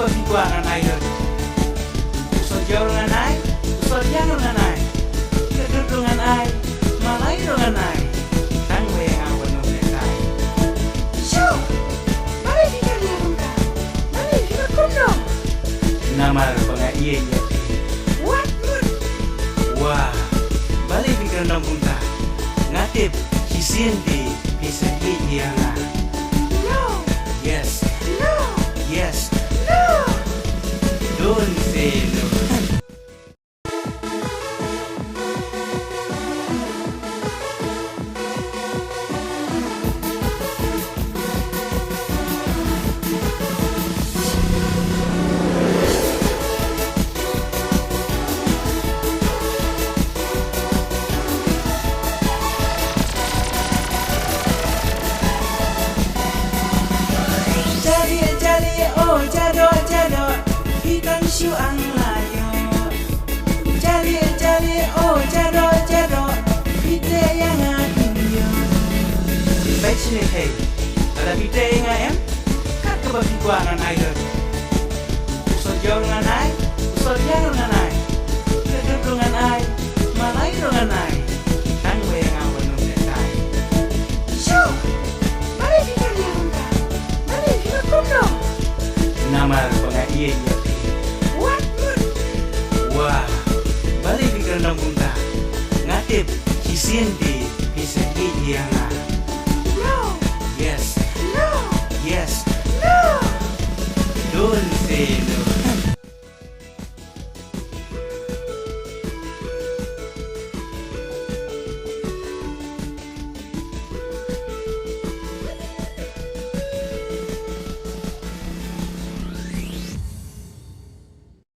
kababiguan air. Usod jauh dengan ai, usod jauh dengan ai. Kedut dengan ai, malai dengan ai. Tang weng awan nungai. Sure. Mari kita lihat muka. Mari kita kundong. Namar banga iya iya. What good? Wah, balik pikir nang punta. Ngatip hisin di bisa iya nga. No. Yes, No. yes. No. Don't say no. Jali, oh jado, ikan siu ang layo. Jali, oh jado, ite yang adinyo. Baik sini hey. Ada bida nga em. Kat kababiguan air. Usod jauh dengan ai, usod jauh dengan ai. Kedut dengan ai, malai dengan ai. Tang weng awan nungai. Sure. Mari kita lihat muka. Mari kita kundong. Namar banga iya iya. What good? Wah, balik pikir nang punta. Ngatip hisin di bisa iya nga. No. Yes, No. yes. No. Don't say no.